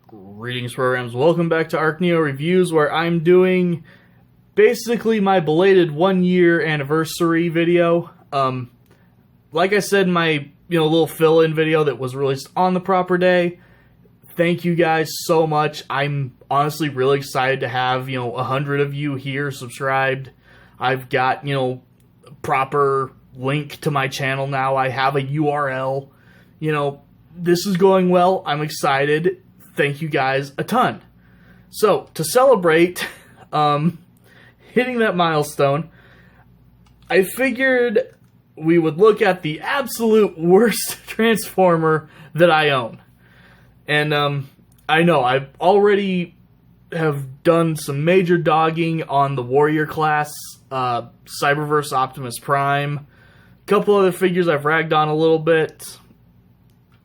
Greetings, programs. Welcome back to ArcNeo Reviews, where I'm doing basically my belated 1-year anniversary video. Like I said in my little fill-in video that was released on the proper day, thank you guys so much. I'm honestly really excited to have 100 of you here subscribed. I've got proper link to my channel now. I have a URL. This is going well. I'm excited. Thank you guys a ton. So, to celebrate hitting that milestone, I figured we would look at the absolute worst Transformer that I own. And I know I've already have done some major dogging on the Warrior class, Cyberverse Optimus Prime, a couple other figures I've ragged on a little bit.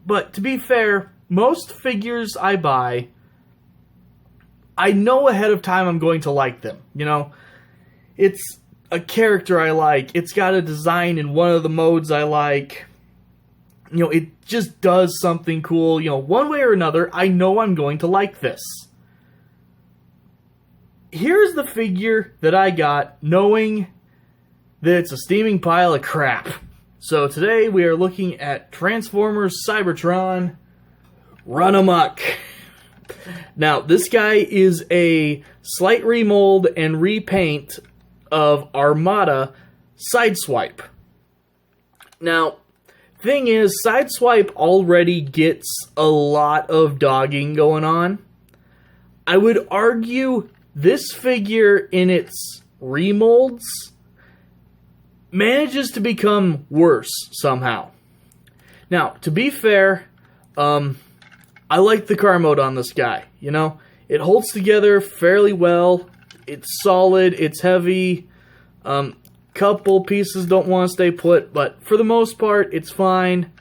But to be fair, most figures I buy, I know ahead of time I'm going to like them. It's a character I like. It's got a design in one of the modes I like. It just does something cool. One way or another, I know I'm going to like this. Here's the figure that I got, knowing that it's a steaming pile of crap. So today we are looking at Transformers Cybertron Runamuck. Now, this guy is a slight remold and repaint of Armada Sideswipe. Now, thing is, Sideswipe already gets a lot of dogging going on. I would argue this figure in its remolds manages to become worse somehow. Now, to be fair, I like the car mode on this guy. It holds together fairly well. It's solid. It's heavy. Couple pieces don't want to stay put, but for the most part, it's fine.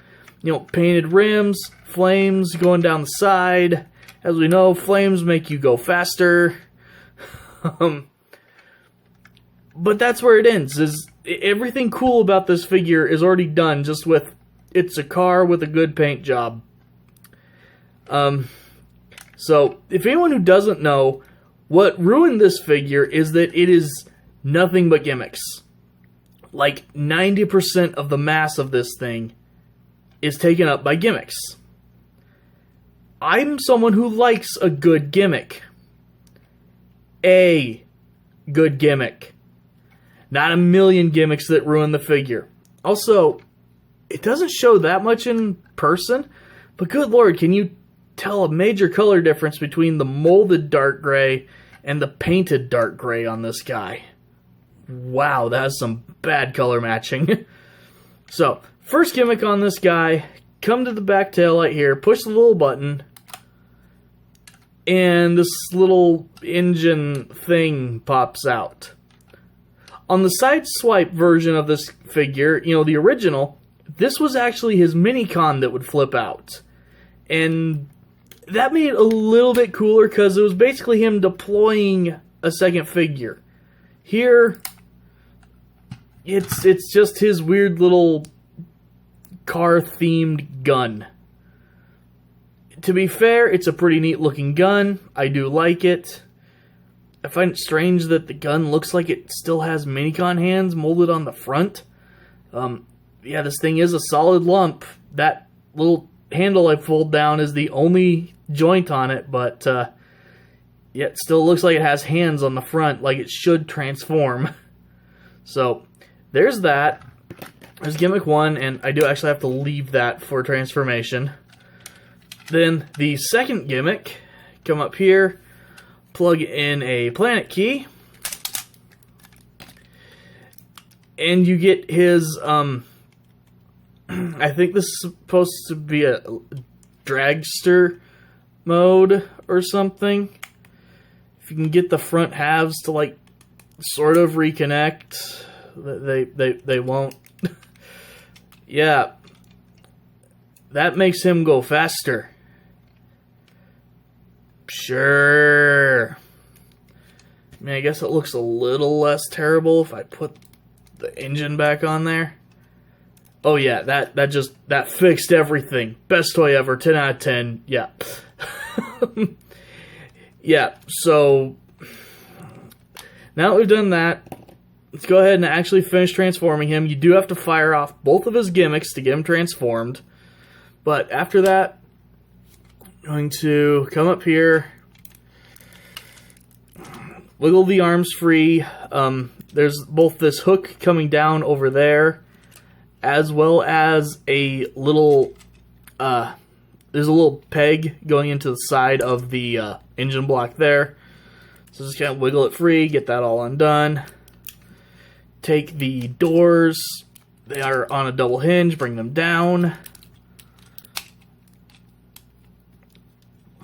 Painted rims, flames going down the side. As we know, flames make you go faster. But that's where it ends. Everything cool about this figure is already done, just with it's a car with a good paint job. So, if anyone who doesn't know, what ruined this figure is that it is nothing but gimmicks. Like, 90% of the mass of this thing is taken up by gimmicks. I'm someone who likes a good gimmick. A good gimmick. Not a million gimmicks that ruin the figure. Also, it doesn't show that much in person, but good lord, can you tell a major color difference between the molded dark gray and the painted dark gray on this guy? Wow, that has some bad color matching. So, first gimmick on this guy, come to the back tail light here, push the little button, and this little engine thing pops out. On the side swipe version of this figure, the original, this was actually his minicon that would flip out. And that made it a little bit cooler because it was basically him deploying a second figure. Here, it's just his weird little car-themed gun. To be fair, it's a pretty neat looking gun. I do like it. I find it strange that the gun looks like it still has minicon hands molded on the front. Yeah, this thing is a solid lump. That little handle I pulled down is the only joint on it, but yeah, it still looks like it has hands on the front, like it should transform. So, there's that. There's gimmick 1, and I do actually have to leave that for transformation. Then, the second gimmick, come up here, plug in a planet key, and you get his, I think this is supposed to be a dragster mode or something. If you can get the front halves to, sort of reconnect, they won't. Yeah, that makes him go faster. Sure. I guess it looks a little less terrible if I put the engine back on there. Oh yeah, that fixed everything. Best toy ever, 10 out of 10, yeah. Yeah, so now that we've done that, let's go ahead and actually finish transforming him. You do have to fire off both of his gimmicks to get him transformed. But after that, I'm going to come up here, wiggle the arms free. There's both this hook coming down over there, as well as a little, there's a little peg going into the side of the engine block there. So just kind of wiggle it free, get that all undone. Take the doors, they are on a double hinge, bring them down.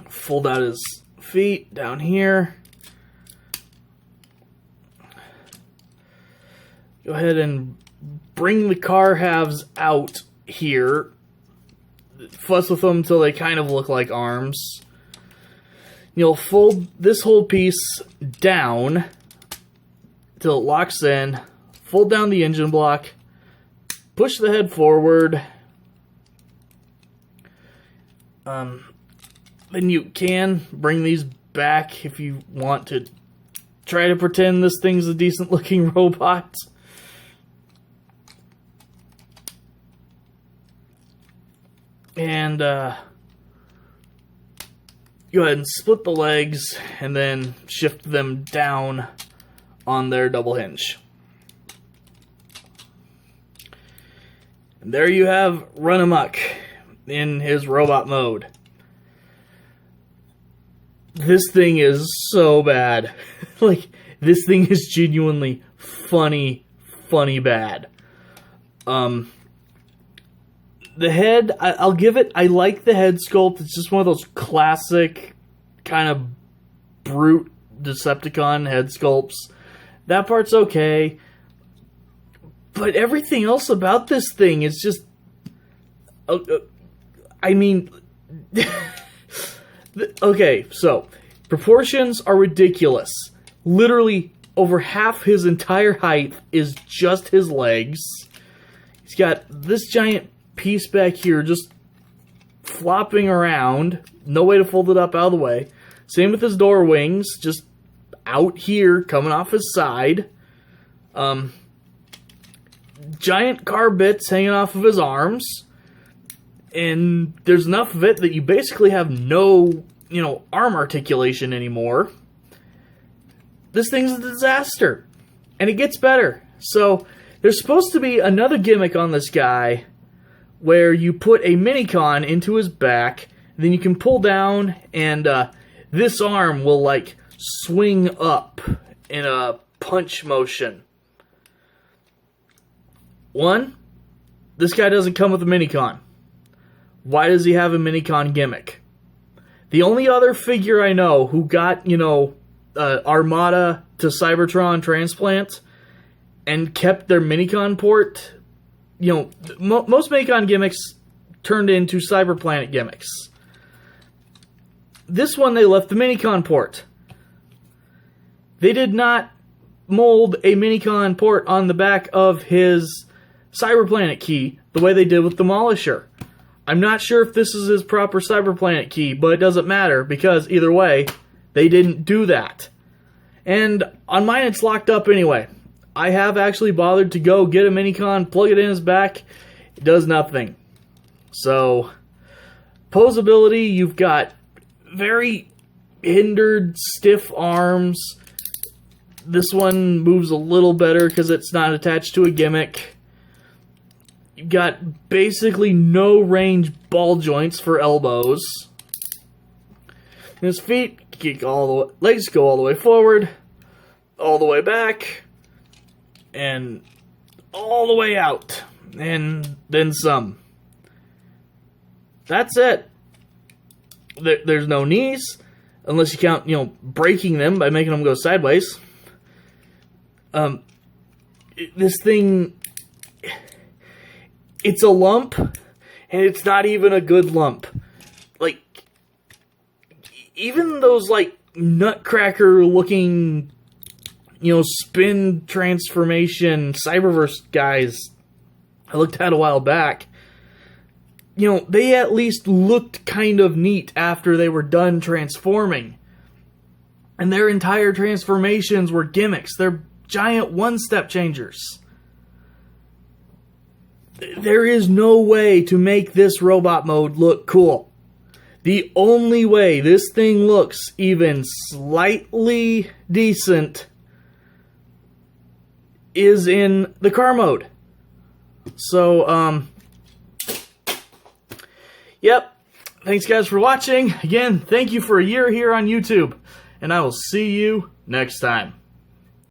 Fold out his feet down here. Go ahead and bring the car halves out here. Fuss with them until they kind of look like arms. You'll fold this whole piece down till it locks in. Fold down the engine block. Push the head forward. Then you can bring these back if you want to try to pretend this thing's a decent looking robot. And go ahead and split the legs and then shift them down on their double hinge. And there you have Runamuck in his robot mode. This thing is so bad. Like, this thing is genuinely funny bad. The head, I'll give it, I like the head sculpt. It's just one of those classic kind of brute Decepticon head sculpts. That part's okay. But everything else about this thing is just... I mean... Okay, so, proportions are ridiculous. Literally, over half his entire height is just his legs. He's got this giant piece back here just flopping around. No way to fold it up out of the way. Same with his door wings, just out here, coming off his side. Giant car bits hanging off of his arms. And there's enough of it that you basically have no, arm articulation anymore. This thing's a disaster. And it gets better. So, there's supposed to be another gimmick on this guy where you put a minicon into his back, then you can pull down, and this arm will, swing up in a punch motion. One, this guy doesn't come with a minicon. Why does he have a minicon gimmick? The only other figure I know who got, Armada to Cybertron transplant and kept their minicon port, most minicon gimmicks turned into Cyberplanet gimmicks. This one, they left the minicon port. They did not mold a minicon port on the back of his Cyberplanet key the way they did with Demolisher. I'm not sure if this is his proper Cyberplanet key, but it doesn't matter, because either way, they didn't do that. And on mine, it's locked up anyway. I have actually bothered to go get a minicon, plug it in his back. It does nothing. So, posability, you've got very hindered, stiff arms. This one moves a little better because it's not attached to a gimmick. You've got basically no range ball joints for elbows. His feet kick all the way, legs go all the way forward, all the way back, and all the way out, and then some. That's it. There's no knees, unless you count, breaking them by making them go sideways. This thing, it's a lump, and it's not even a good lump. Even those, nutcracker-looking, spin transformation Cyberverse guys I looked at a while back, you know, they at least looked kind of neat after they were done transforming. And their entire transformations were gimmicks. They're giant one-step changers. There is no way to make this robot mode look cool. The only way this thing looks even slightly decent is in the car mode. So, yep. Thanks guys for watching. Again, thank you for a year here on YouTube. And I will see you next time.